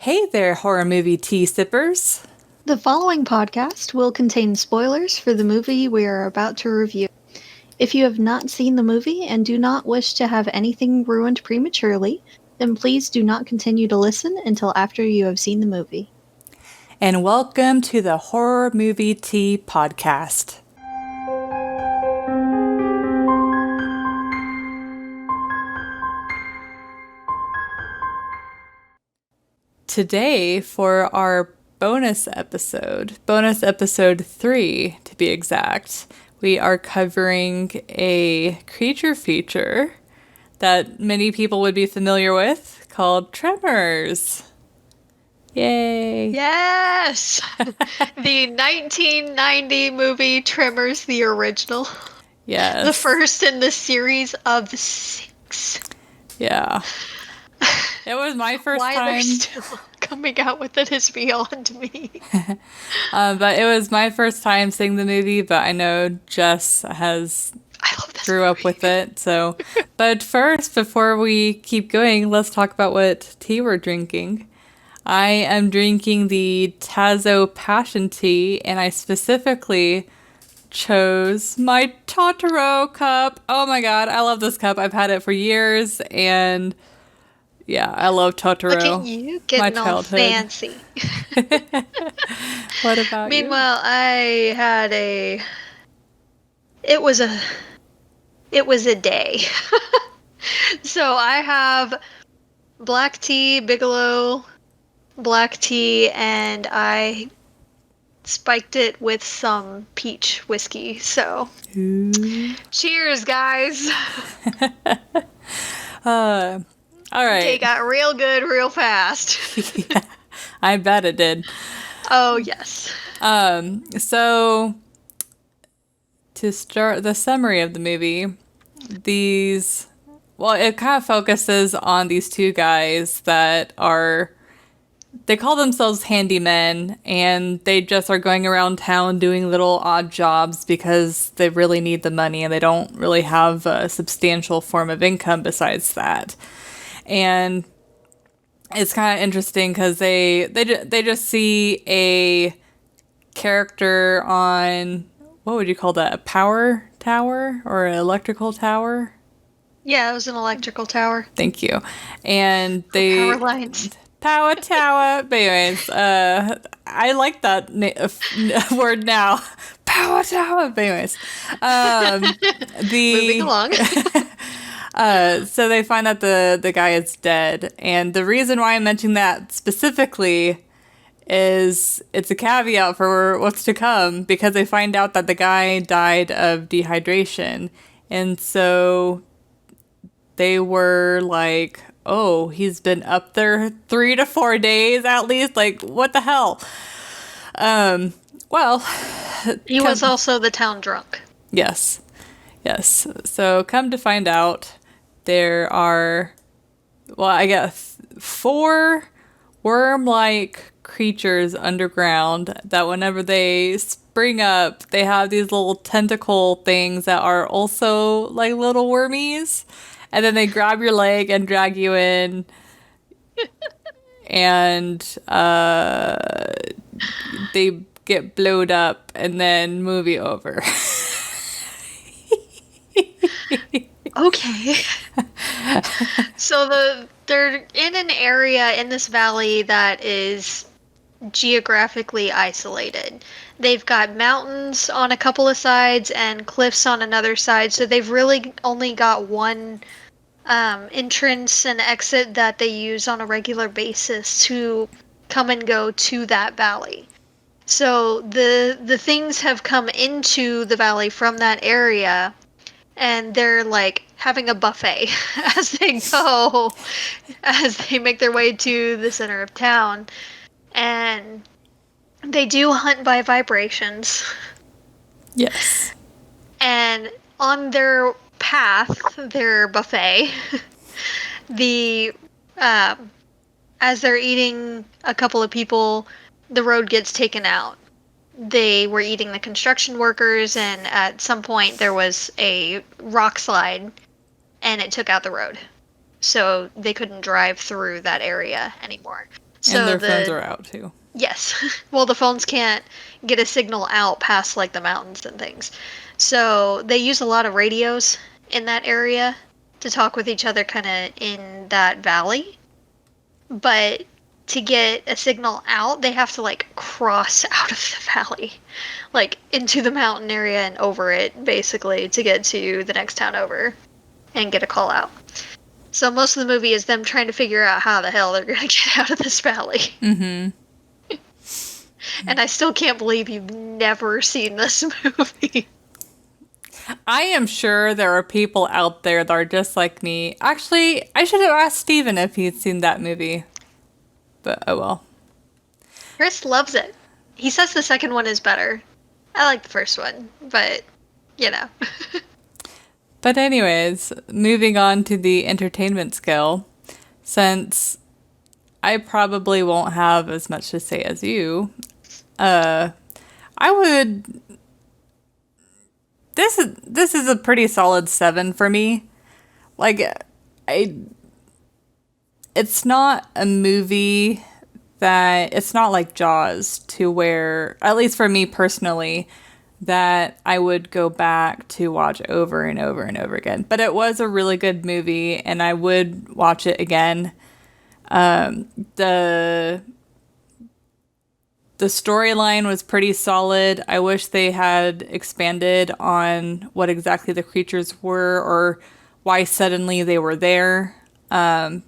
Hey there, horror movie tea sippers. The following podcast will contain spoilers for the movie we are about to review. If you have not seen the movie and do not wish to have anything ruined prematurely, then please do not continue to listen until after you have seen the movie. And welcome to the Horror Movie Tea Podcast. Today, for our bonus episode 3 to be exact, we are covering a creature feature that many people would be familiar with called Tremors. Yay! Yes! The 1990 movie Tremors, the original. Yes. The first in the series of 6. Yeah. It was my first time. Why they're still coming out with it is beyond me. But it was my first time seeing the movie, but I know Jess grew up with it. So, but first, before we keep going, let's talk about what tea we're drinking. I am drinking the Tazo Passion Tea, and I specifically chose my Totoro cup. Oh my god, I love this cup. I've had it for years, and yeah, I love Totoro. Look at you getting all fancy. What about you? Meanwhile, I had It was a day. So I have black tea, Bigelow black tea, and I spiked it with some peach whiskey. So, cheers, guys. All right. It got real good real fast. Yeah, I bet it did. Oh, yes. So, to start the summary of the movie, it kind of focuses on these two guys that they call themselves handymen, and they just are going around town doing little odd jobs because they really need the money and they don't really have a substantial form of income besides that. And it's kind of interesting because they just see a character on, what would you call that, a power tower or an electrical tower? Yeah, it was an electrical tower. Thank you. And they power lines. Power tower. But anyways, I like that word now. Power tower. But anyways, moving along. So they find that the guy is dead, and the reason why I'm mentioning that specifically is it's a caveat for what's to come, because they find out that the guy died of dehydration, and so they were like, oh, he's been up there 3 to 4 days at least, like, what the hell? Well, he was also the town drunk. Yes. So come to find out, there are, well, I guess 4 worm-like creatures underground that whenever they spring up, they have these little tentacle things that are also like little wormies, and then they grab your leg and drag you in, and they get blowed up, and then movie over. Okay. So they're in an area in this valley that is geographically isolated. They've got mountains on a couple of sides and cliffs on another side, so they've really only got one entrance and exit that they use on a regular basis to come and go to that valley. So the things have come into the valley from that area, and they're like having a buffet as they make their way to the center of town. And they do hunt by vibrations. Yes. And on their path, their buffet, as they're eating, a couple of people, the road gets taken out. They were eating the construction workers, and at some point there was a rock slide, and it took out the road. So they couldn't drive through that area anymore. And So their phones the are out too. yes, well the phones can't get a signal out past like the mountains and things. So they use a lot of radios in that area to talk with each other kind of in that valley. But to get a signal out, they have to like cross out of the valley, like into the mountain area and over it, basically, to get to the next town over and get a call out. So most of the movie is them trying to figure out how the hell they're gonna get out of this valley. Mm-hmm. And I still can't believe you've never seen this movie. I am sure there are people out there that are just like me. Actually, I should have asked Steven if he'd seen that movie. But oh well. Chris loves it. He says the second one is better. I like the first one, but you know. But anyways, moving on to the entertainment scale. Since I probably won't have as much to say as you, I would. This is a pretty solid 7 for me. Like, I. It's not a movie that it's not like Jaws to where, at least for me personally, that I would go back to watch over and over and over again. But it was a really good movie, and I would watch it again. The storyline was pretty solid. I wish they had expanded on what exactly the creatures were or why suddenly they were there.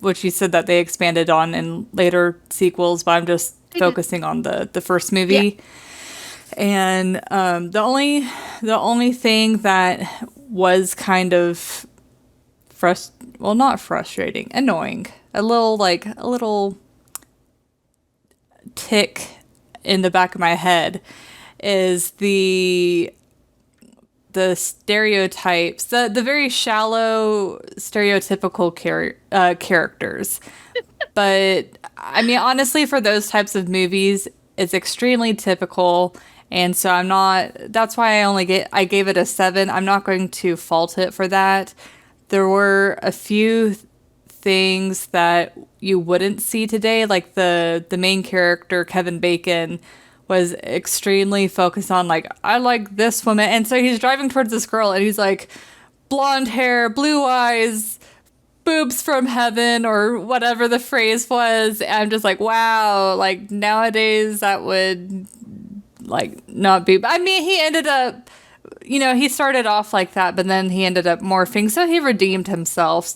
Which you said that they expanded on in later sequels, but I'm just focusing on the first movie. Yeah. And the only thing that was kind of not frustrating, annoying, a little tick in the back of my head is the stereotypes, the very shallow, stereotypical characters. But, I mean, honestly, for those types of movies, it's extremely typical. And so that's why I gave it a 7. I'm not going to fault it for that. There were a few things that you wouldn't see today, like the main character, Kevin Bacon, was extremely focused on, like, I like this woman. And so he's driving towards this girl and he's like, blonde hair, blue eyes, boobs from heaven, or whatever the phrase was. And I'm just like, wow, like nowadays that would like not be. I mean, he ended up, he started off like that, but then he ended up morphing. So he redeemed himself.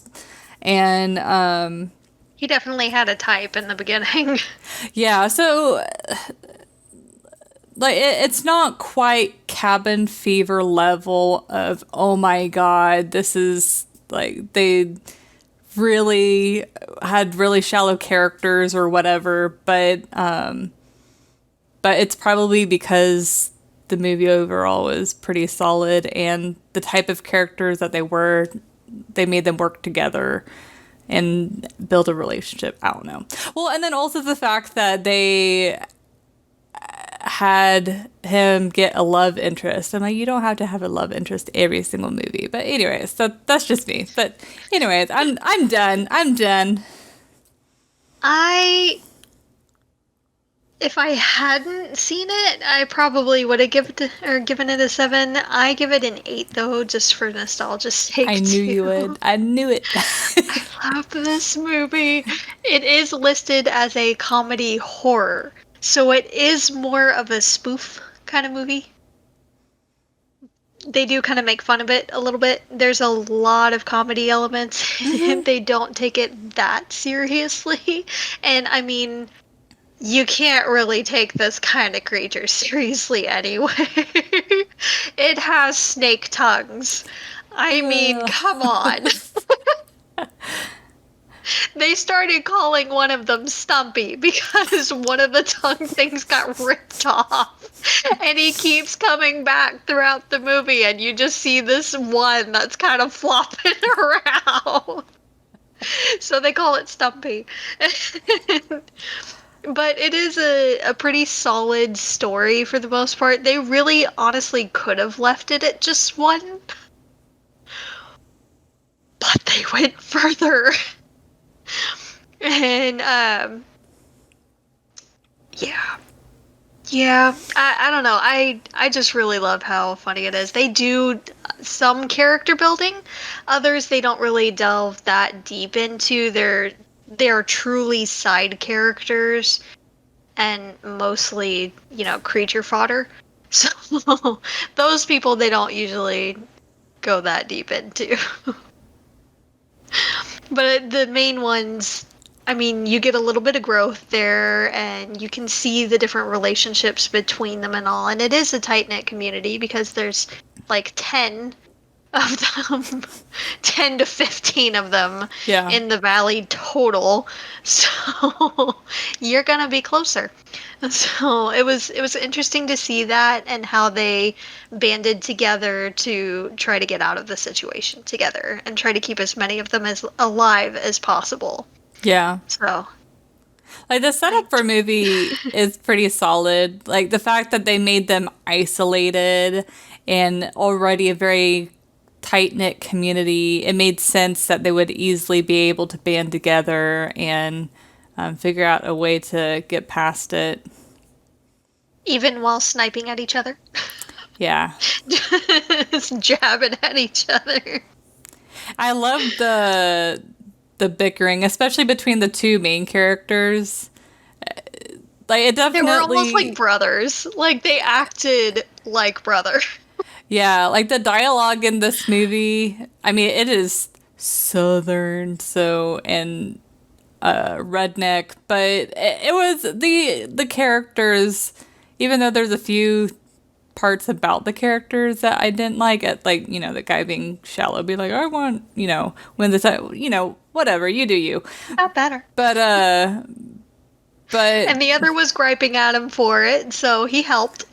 And, He definitely had a type in the beginning. yeah, so like it's not quite Cabin Fever level of, oh my god, this is like they really had really shallow characters or whatever, but it's probably because the movie overall was pretty solid and the type of characters that they made them work together and build a relationship. I don't know. Well, and then also the fact that they had him get a love interest. I'm like, you don't have to have a love interest every single movie. But anyways, that's just me. But anyways, I'm done. I'm done. If I hadn't seen it, I probably would have given it a 7. I give it an 8 though, just for nostalgia's sake. I knew you would. I knew it. I love this movie. It is listed as a comedy horror, so it is more of a spoof kind of movie. They do kind of make fun of it a little bit. There's a lot of comedy elements, Mm-hmm. and they don't take it that seriously. And I mean, you can't really take this kind of creature seriously anyway. It has snake tongues. I mean, come on. They started calling one of them Stumpy because one of the tongue things got ripped off. And he keeps coming back throughout the movie, and you just see this one that's kind of flopping around. So they call it Stumpy. But it is a pretty solid story for the most part. They really honestly could have left it at just one. But they went further. And Yeah. Yeah, I don't know. I just really love how funny it is. They do some character building, others they don't really delve that deep into. They're truly side characters and mostly, creature fodder. So those people they don't usually go that deep into. But the main ones, I mean, you get a little bit of growth there and you can see the different relationships between them and all. And it is a tight knit community because there's like 10 of them, 10 to 15 of them Yeah. in the valley total. So you're going to be closer. So it was interesting to see that and how they banded together to try to get out of the situation together and try to keep as many of them as alive as possible. Yeah. So Like the I setup for a movie is pretty solid. Like the fact that they made them isolated and already a very tight knit community, it made sense that they would easily be able to band together and figure out a way to get past it. even while sniping at each other, Yeah. just jabbing at each other. I love the bickering, especially between the two main characters. Like it They were almost like definitely, brothers. Like they acted like brother. yeah, like the dialogue in this movie, I mean, it is southern, so and redneck, but it was the characters, even though there's a few parts about the characters that I didn't like it, like, the guy being shallow, be like, I want, when this, whatever, you do you. Not better. But but And the other was griping at him for it, so he helped.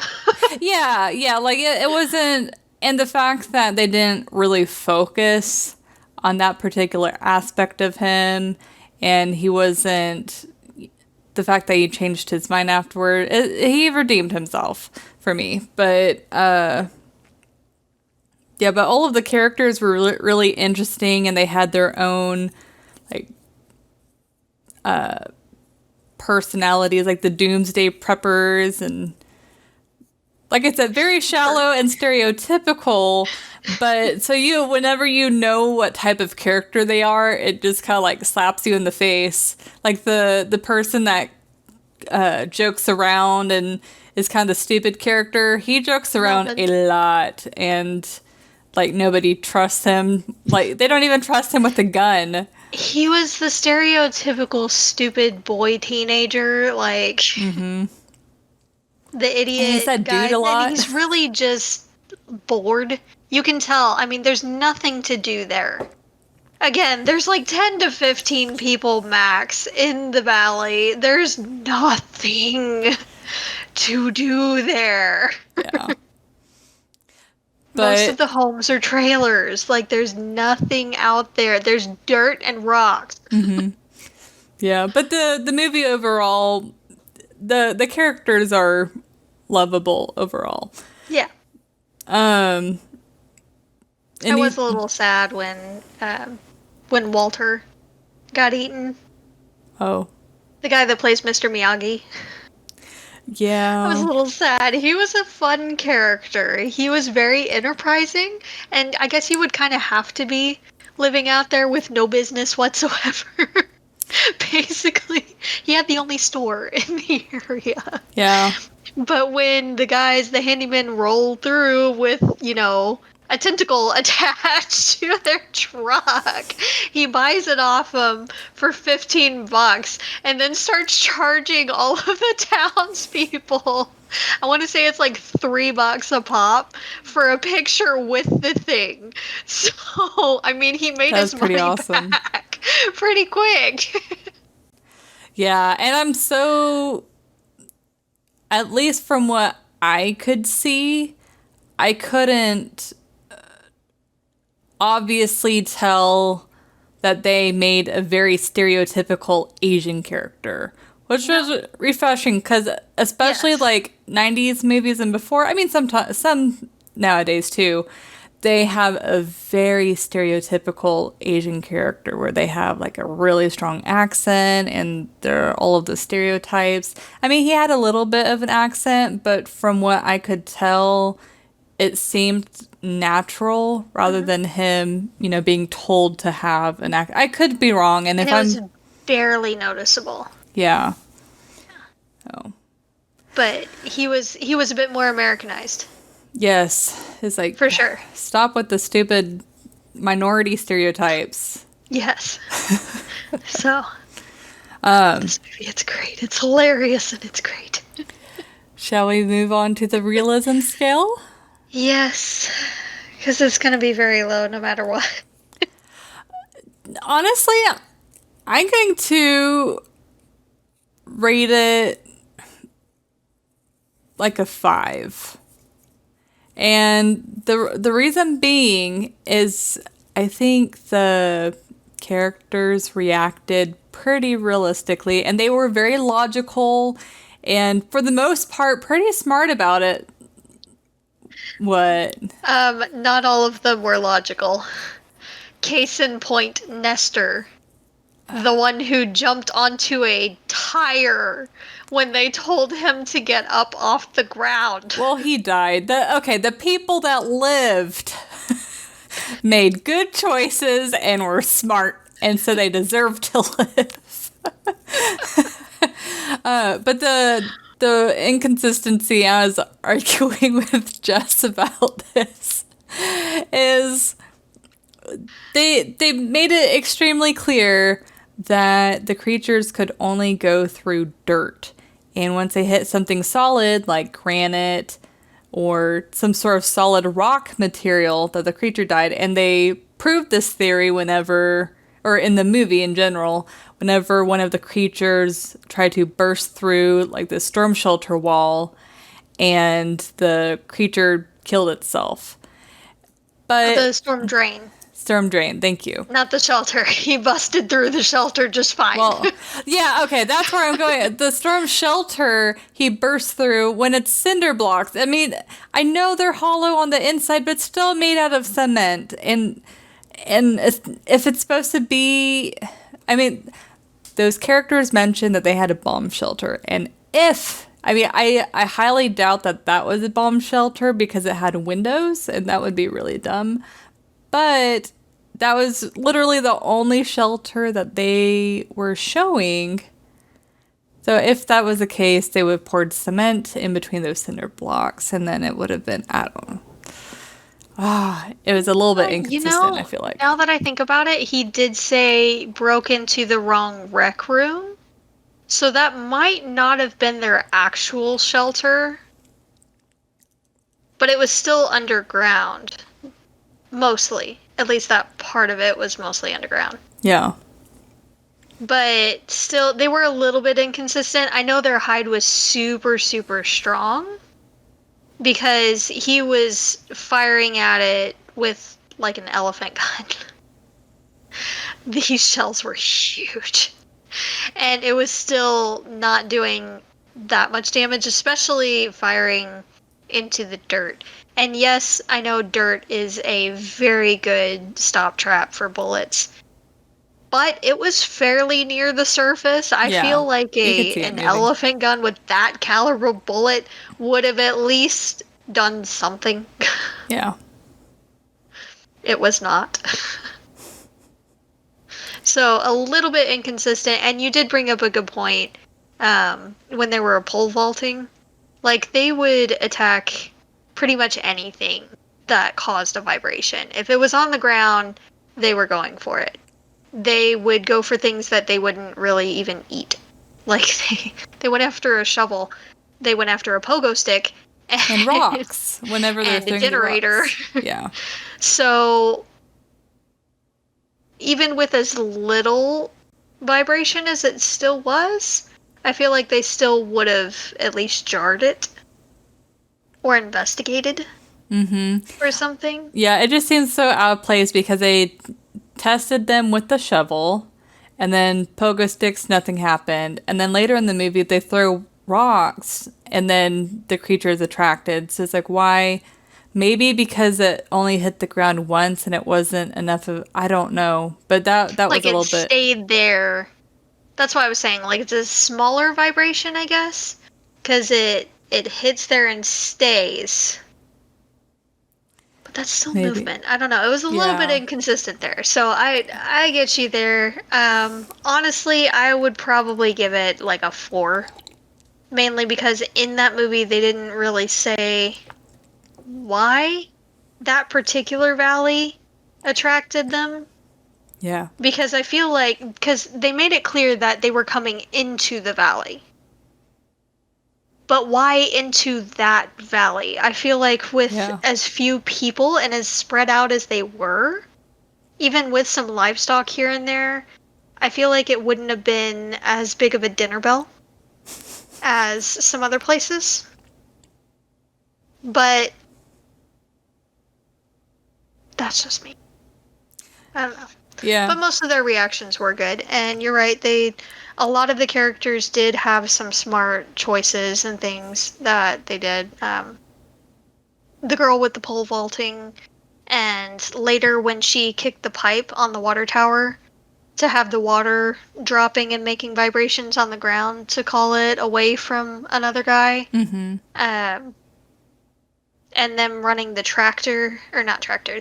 yeah, like it wasn't, and the fact that they didn't really focus on that particular aspect of him, and he wasn't, the fact that he changed his mind afterward, he redeemed himself for me. But yeah, but all of the characters were really, really interesting, and they had their own like personalities, like the Doomsday Preppers, and like I said, very shallow and stereotypical. But so whenever you know what type of character they are, it just kind of like slaps you in the face. Like the person that jokes around and is kind of the stupid character, he jokes around Robin. a lot, and like nobody trusts him. Like they don't even trust him with a gun. He was the stereotypical stupid boy teenager, like the And he idiot said guy. dude a lot. And he's really just bored. You can tell. I mean, there's nothing to do there. Again, there's like 10 to 15 people max in the valley. There's nothing to do there. Yeah. Most of But the homes are trailers. Like, there's nothing out there. There's dirt and rocks. yeah, but the movie overall, the characters are lovable overall. Yeah. Um I and was a little sad when Walter got eaten. oh, The guy that plays Mr. Miyagi. I was a yeah. little sad. He was a fun character. He was very enterprising, and I guess he would kind of have to be living out there with no business whatsoever. Basically, he had the only store in the area. Yeah. But when the handymen roll through with, a tentacle attached to their truck, he buys it off them for $15 and then starts charging all of the townspeople. I want to say it's like $3 a pop for a picture with the thing. So, I mean, he made That his was pretty money awesome. back pretty quick. Yeah, and I'm so, at least from what I could see, I couldn't obviously tell that they made a very stereotypical Asian character, which was refreshing because especially Yes. like 90s movies and before, I mean, sometimes some nowadays too, they have a very stereotypical Asian character where they have like a really strong accent and there are all of the stereotypes. I mean, he had a little bit of an accent, but from what I could tell, it seemed natural rather than him, being told to have an act. I could be wrong, and And if it was I'm, barely noticeable. yeah. Oh, But he was a bit more Americanized, yes. It's like, for sure. stop with the stupid minority stereotypes. Yes. So, this movie, it's great. It's hilarious and it's great. Shall we move on to the realism scale? Yes, because it's going to be very low no matter what. Honestly, I'm going to rate it like a 5. And the reason being is I think the characters reacted pretty realistically and they were very logical and for the most part pretty smart about it. What? Not all of them were logical. Case in point, Nestor, the one who jumped onto a tire when they told him to get up off the ground. Well, he died. The people that lived made good choices and were smart, and so they deserve to live. But the inconsistency I was arguing with Jess about this is they made it extremely clear that the creatures could only go through dirt. And once they hit something solid like granite or some sort of solid rock material, that the creature died. And they proved this theory whenever, or in the movie in general, whenever one of the creatures tried to burst through like the storm shelter wall and the creature killed itself. But The storm drain. storm drain, thank you. Not the shelter. He busted through the shelter just fine. Well, yeah, okay, that's where I'm going. The storm shelter he burst through when it's cinder blocks. I mean, I know they're hollow on the inside, but still made out of cement. And if it's supposed to be, I mean, those characters mentioned that they had a bomb shelter, and I highly doubt that was a bomb shelter because it had windows, and that would be really dumb. But that was literally the only shelter that they were showing. So if that was the case, they would have poured cement in between those cinder blocks, and then it would have been, I don't know. It was a little bit inconsistent, I feel like. Now that I think about it, he did say broke into the wrong rec room. So that might not have been their actual shelter. But it was still underground. Mostly. At least that part of it was mostly underground. Yeah. But still, they were a little bit inconsistent. I know their hide was super, super strong. Because he was firing at it with, like, an elephant gun. These shells were huge. And it was still not doing that much damage, especially firing into the dirt. And yes, I know dirt is a very good stop trap for bullets. But it was fairly near the surface. I feel like an elephant gun with that caliber bullet would have at least done something. Yeah. It was not. So a little bit inconsistent. And you did bring up a good point when they were pole vaulting. Like, they would attack pretty much anything that caused a vibration. If it was on the ground, they were going for it. They would go for things that they wouldn't really even eat. Like, they went after a shovel. They went after a pogo stick. And rocks. Whenever they're throwing a generator. Yeah. So, even with as little vibration as it still was, I feel like they still would have at least jarred it. Or investigated. Or something. Yeah, it just seems so out of place because they tested them with the shovel, and then pogo sticks, nothing happened. And then later in the movie, they throw rocks, and then the creature is attracted. So it's like, why? Maybe because it only hit the ground once and it wasn't enough of, I don't know. But that was Like a it little bit, stayed there. That's why I was saying like it's a smaller vibration, I guess, because it hits there and stays. But that's still maybe. movement. I don't know. It was a little bit Yeah. inconsistent there. So I get you there. Honestly, I would probably give it like a 4. Mainly because in that movie they didn't really say why that particular valley attracted them. Yeah. Because I feel like because they made it clear that they were coming into the valley. But why into that valley? I feel like with Yeah. as few people and as spread out as they were, even with some livestock here and there, I feel like it wouldn't have been as big of a dinner bell as some other places. But that's just me. I don't know. Yeah. But most of their reactions were good, and you're right. A lot of the characters did have some smart choices and things that they did. The girl with the pole vaulting, and later when she kicked the pipe on the water tower to have the water dropping and making vibrations on the ground to call it away from another guy. Mm-hmm. And them running the tractor, or not tractor,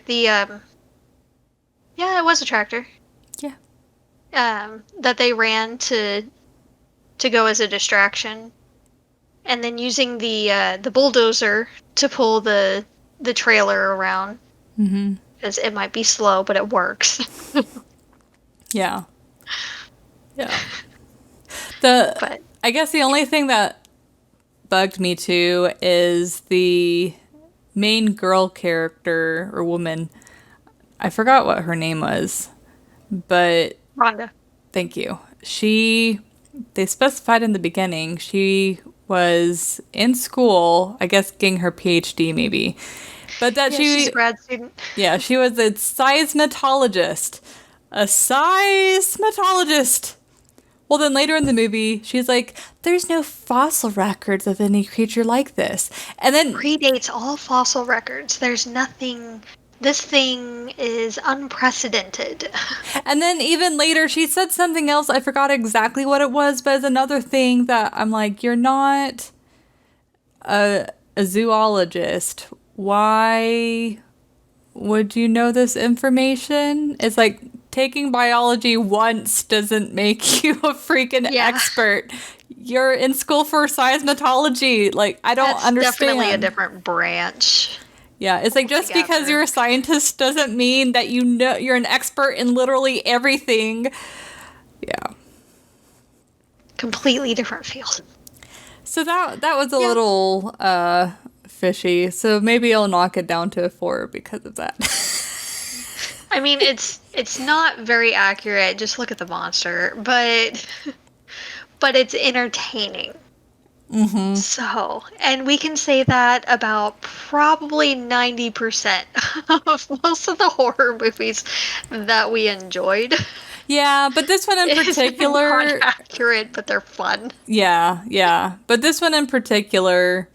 yeah, it was a tractor. Yeah. That they ran to go as a distraction, and then using the bulldozer to pull the trailer around Mm-hmm. because it might be slow, but it works. Yeah. Yeah. The But I guess the only thing that bugged me too is the main girl character or woman. I forgot what her name was, but Rhonda, thank you. They specified in the beginning, she was in school, I guess getting her PhD maybe. But that yeah, she's a grad student. yeah, she was a seismologist. A seismologist. Well, then later in the movie, she's like, there's no fossil records of any creature like this. And then, Predates all fossil records. There's nothing. This thing is unprecedented. and then even later, she said something else. I forgot exactly what it was, but it's another thing that I'm like, you're not a zoologist. Why would you know this information? It's like taking biology once doesn't make you a freaking Yeah. expert. You're in school for seismology. Like, I don't That's understand. definitely a different branch. Yeah, it's like just because altogether. you're a scientist doesn't mean that you know you're an expert in literally everything. Yeah. Completely different field. So that was a little fishy. So maybe I'll knock it down to a 4 because of that. I mean, it's not very accurate. Just look at the monster, but it's entertaining. Mm-hmm. So, and we can say that about probably 90% of most of the horror movies that we enjoyed. Yeah, but this one in particular Aren't accurate, but they're fun. Yeah. But this one in particular,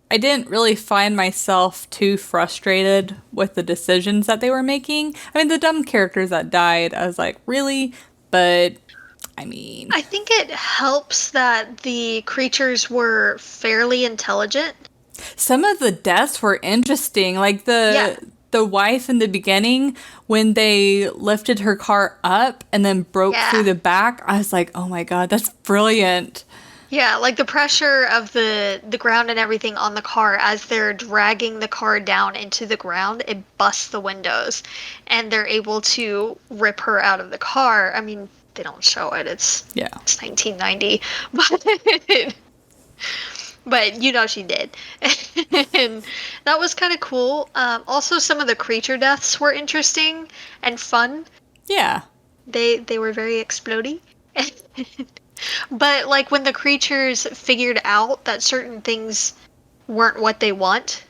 I didn't really find myself too frustrated with the decisions that they were making. I mean, the dumb characters that died, I was like, really? But, I mean... I think it helps that the creatures were fairly intelligent. Some of the deaths were interesting. Like the wife in the beginning, when they lifted her car up and then broke through the back, I was like, oh my god, that's brilliant. Yeah, like the pressure of the ground and everything on the car as they're dragging the car down into the ground, it busts the windows and they're able to rip her out of the car. I mean, they don't show it. It's 1990, but you know she did. And that was kind of cool. Also, some of the creature deaths were interesting and fun. Yeah. They were very explodey. But like when the creatures figured out that certain things weren't what they want,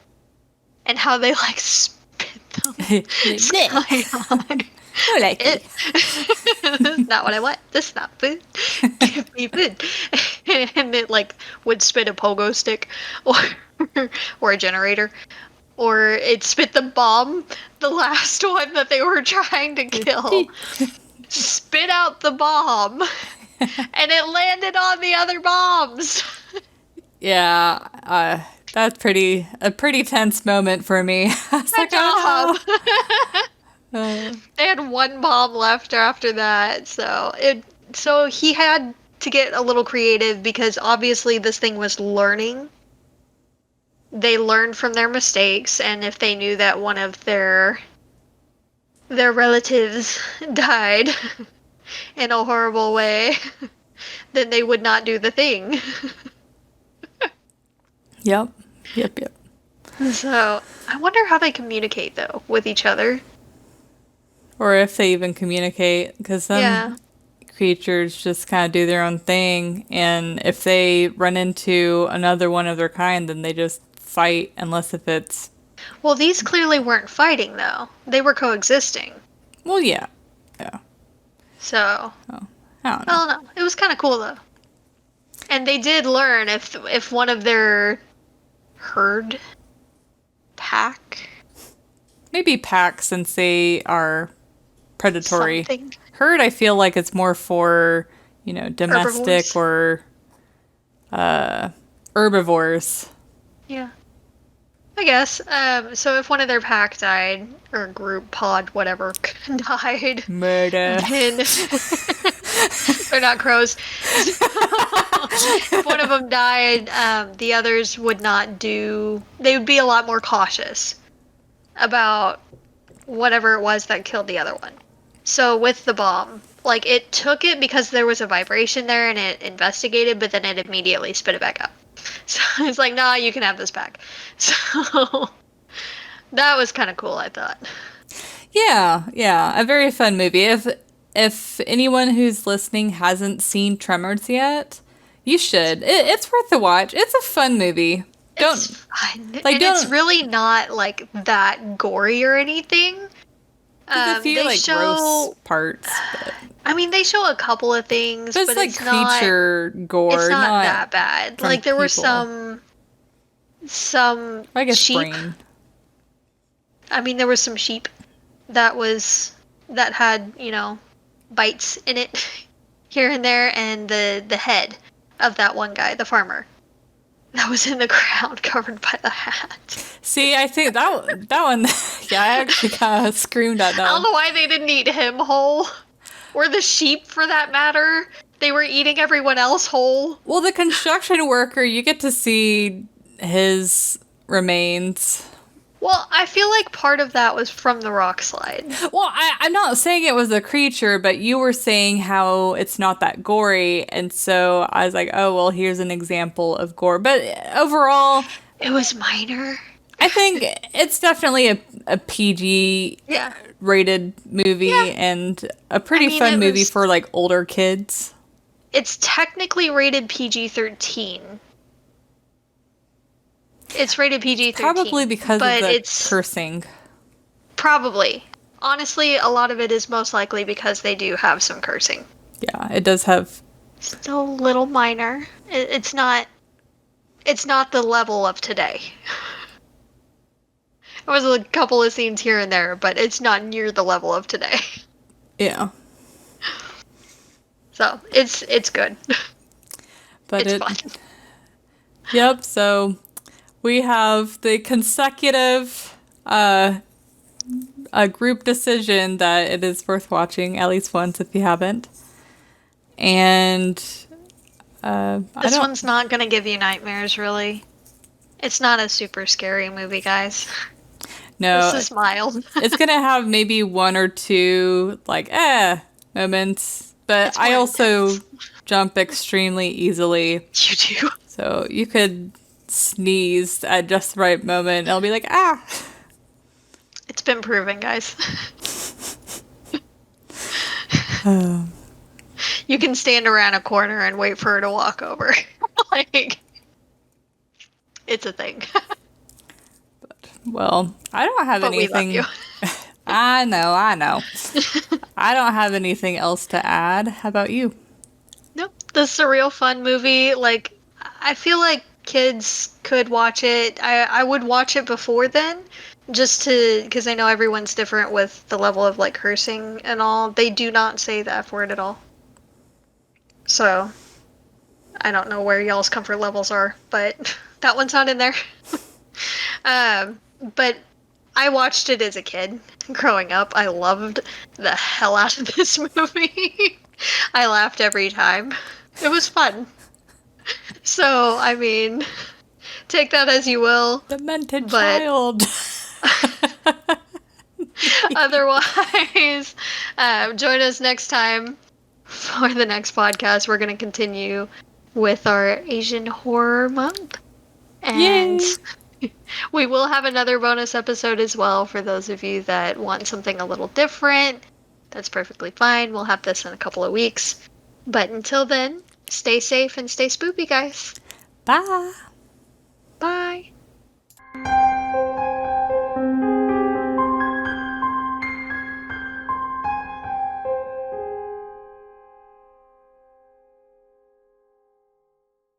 and how they like spit them sky I like it. This is not what I want. This is not food. Give me food. And it like would spit a pogo stick or or a generator. Or it spit the bomb, the last one that they were trying to kill. Spit out the bomb. And it landed on the other bombs. Yeah, that's a pretty tense moment for me. I was Good like, oh, no. They had one bomb left after that, so he had to get a little creative because obviously this thing was learning. They learned from their mistakes, and if they knew that one of their relatives died in a horrible way, then they would not do the thing. Yep. So, I wonder how they communicate, though, with each other. Or if they even communicate, because some creatures just kind of do their own thing, and if they run into another one of their kind, then they just fight, unless if it's... Well, these clearly weren't fighting, though. They were coexisting. Well, yeah. So... Oh, I don't know. It was kind of cool, though. And they did learn if one of their herd pack... Maybe pack, since they are predatory. Something. Herd, I feel like it's more for, domestic Herbivores. or herbivores. Yeah. I guess. So if one of their pack died, or group, pod, whatever, died... Murder. Then... They're not crows. If one of them died, the others would not do... They would be a lot more cautious about whatever it was that killed the other one. So with the bomb, like, it took it because there was a vibration there and it investigated, but then it immediately spit it back up. So it's like, nah, you can have this back. So that was kind of cool, I thought. Yeah, a very fun movie. If anyone who's listening hasn't seen Tremors yet, you should. It's worth a watch. It's a fun movie. It's fun. It's really not like that gory or anything. There's a few gross parts. But... I mean, they show a couple of things, but it's like creature gore. It's not that bad. Like there were some I guess sheep. brain. I mean, there was some sheep that had bites in it here and there, and the head of that one guy, the farmer, that was in the ground covered by the hat. See, I think that one, yeah, I actually kind of screamed at that. I don't know why they didn't eat him whole, or the sheep for that matter. They were eating everyone else whole. Well, the construction worker, you get to see his remains. Well, I feel like part of that was from the rock slide. Well, I'm not saying it was a creature, but you were saying how it's not that gory, and so I was like, oh, well, here's an example of gore. But overall... It was minor. I think it's definitely a PG rated movie and a pretty fun movie for, like, older kids. It's technically rated PG-13. It's rated PG-13. Probably because of the cursing. Probably. Honestly, a lot of it is most likely because they do have some cursing. Yeah, it does have... Still a little minor. It's not the level of today. There was a couple of scenes here and there, but it's not near the level of today. Yeah. So, it's good. But it's fun. Yep, so... We have the consecutive a group decision that it is worth watching at least once if you haven't. And this one's not going to give you nightmares, really. It's not a super scary movie, guys. No. This is mild. It's going to have maybe one or two, like, moments. But I also jump extremely easily. You do. So you could... sneeze at just the right moment and I'll be like, ah. It's been proven, guys. You can stand around a corner and wait for her to walk over. Like, it's a thing. Well, I don't have anything. We love you. I know. I don't have anything else to add. How about you? Nope. This is a real fun movie. Like, I feel like kids could watch it. I would watch it before then, just to because I know everyone's different with the level of like cursing and all. They do not say the F word at all. So I don't know where y'all's comfort levels are, but that one's not in there. But I watched it as a kid growing up. I loved the hell out of this movie. I laughed every time. It was fun. So, I mean, take that as you will. Demented But child. otherwise, join us next time for the next podcast. We're going to continue with our Asian horror month. And Yay! we will have another bonus episode as well for those of you that want something a little different. That's perfectly fine. We'll have this in a couple of weeks. But until then, stay safe and stay spoopy, guys. Bye. Bye.